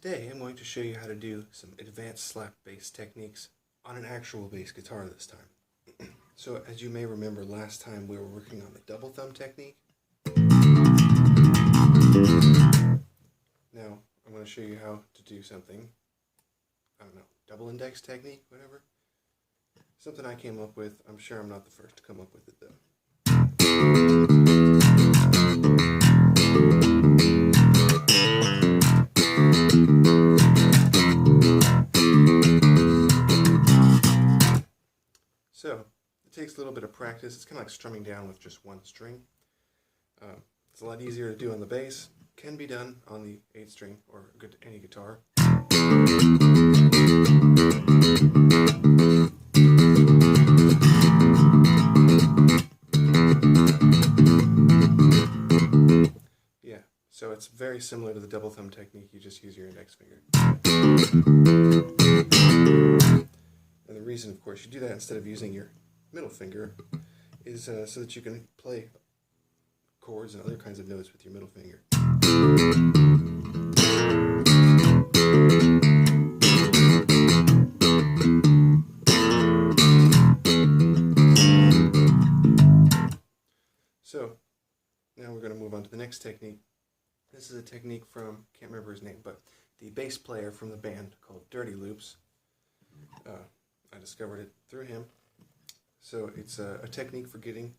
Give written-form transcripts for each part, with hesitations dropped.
Today I'm going to show you how to do some advanced slap bass techniques on an actual bass guitar this time. So as you may remember, last time we were working on the double thumb technique. Now I'm going to show you how to do something, I don't know, double index technique, whatever. Something I came up with. I'm sure I'm not the first to come up with it though. So, it takes a little bit of practice. It's kind of like strumming down with just one string. It's a lot easier to do on the bass. Can be done on the 8th string or any guitar. Yeah, so it's very similar to the double thumb technique. You just use your index finger. And the reason, of course, you do that instead of using your middle finger is so that you can play chords and other kinds of notes with your middle finger. So, now we're going to move on to the next technique. This is a technique from, can't remember his name, but the bass player from the band called Dirty Loops. I discovered it through him. So it's a technique for getting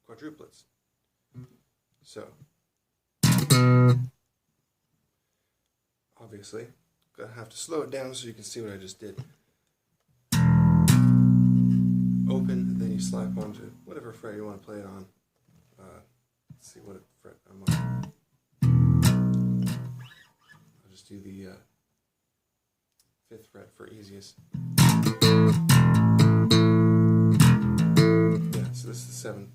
quadruplets. So, obviously, gonna have to slow it down so you can see what I just did. Open, then you slap onto whatever fret you want to play it on. Let's see what fret I'm on. I'll just do the 5th fret for easiest. Yeah, so this is the 7th.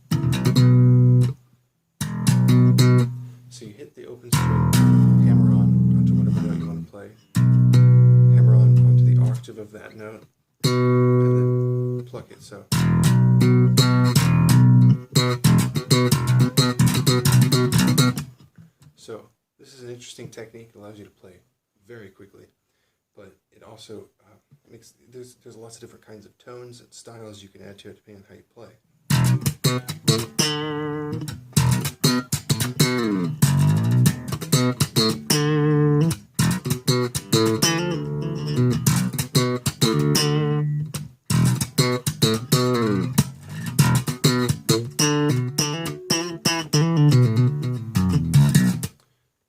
So you hit the open string, hammer on onto whatever note you want to play, hammer on onto the octave of that note, and then pluck it. So. So this is an interesting technique. It allows you to play very quickly, but it also makes there's lots of different kinds of tones and styles you can add to it depending on how you play.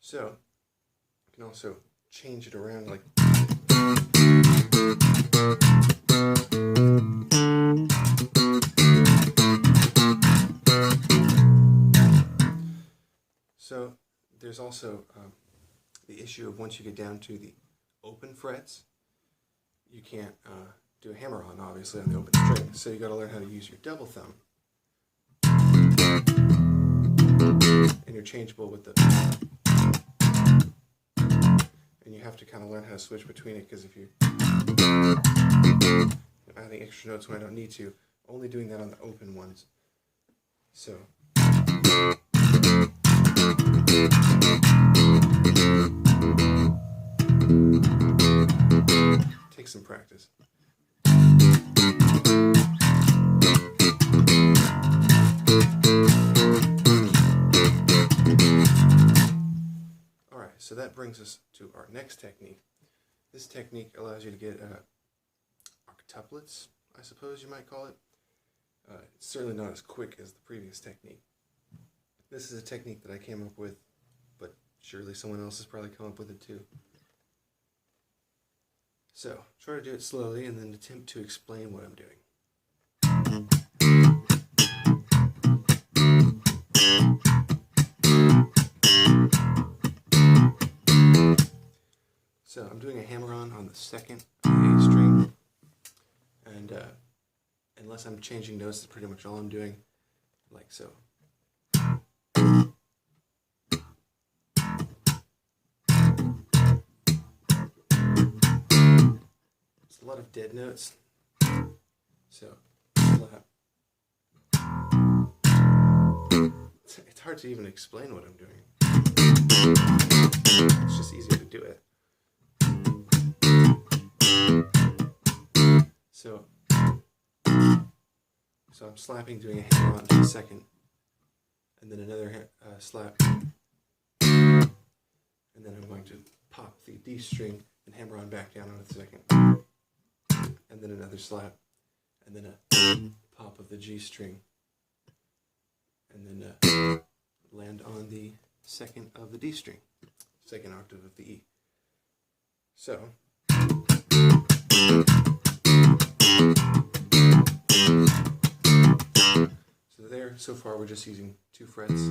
So you can also change it around like. So there's also the issue of once you get down to the open frets, you can't do a hammer on, obviously, on the open string. So you got to learn how to use your double thumb. And you're changeable with the. And you have to kind of learn how to switch between it, because if you adding extra notes when I don't need to, only doing that on the open ones. So. Take some practice. Alright, so that brings us to our next technique. This technique allows you to get octuplets, I suppose you might call it. It's certainly not as quick as the previous technique. This is a technique that I came up with, but surely someone else has probably come up with it too. So, try to do it slowly and then attempt to explain what I'm doing. So, I'm doing a hammer-on the 2nd 8th string, and unless I'm changing notes, that's pretty much all I'm doing, like so. It's a lot of dead notes, so slap. It's hard to even explain what I'm doing. It's just easier to do it. So I'm slapping, doing a hammer-on to the second, and then another slap, and then I'm going to pop the D string and hammer on back down on the second, and then another slap, and then a pop of the G string, and then land on the second of the D string, second octave of the E. So there, so far we're just using 2 frets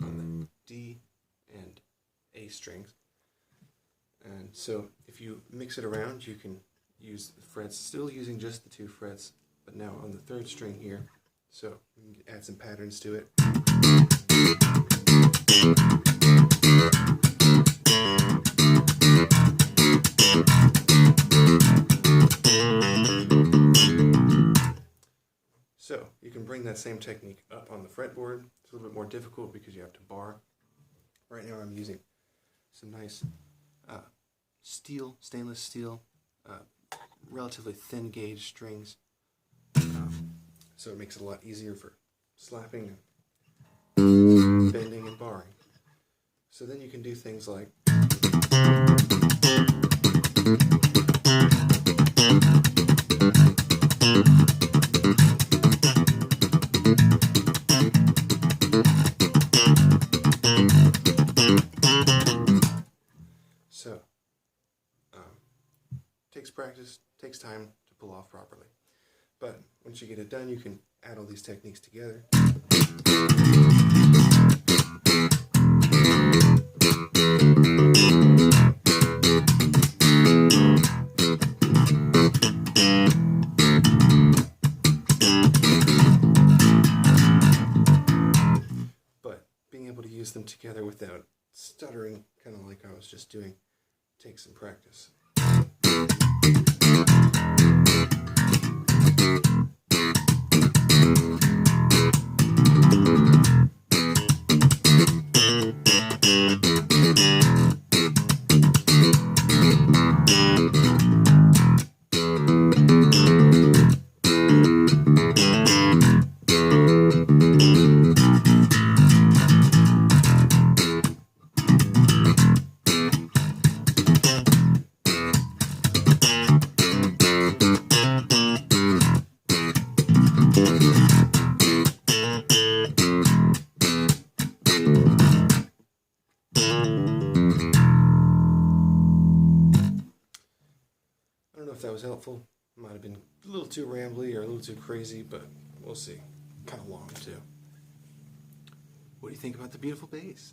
on the D and A strings. And so if you mix it around, you can use the frets, still using just the 2 frets, but now on the 3rd string here. So we can add some patterns to it. So you can bring that same technique up on the fretboard. It's a little bit more difficult because you have to bar. Right now I'm using some nice stainless steel, relatively thin gauge strings. So it makes it a lot easier for slapping, and bending, and barring. So then you can do things like takes practice, takes time to pull off properly. But once you get it done, you can add all these techniques together. But being able to use them together without stuttering, kind of like I was just doing, takes some practice. I don't know if that was helpful. Might have been a little too rambly or a little too crazy, but we'll see. Kind of long too. What do you think about the beautiful bass?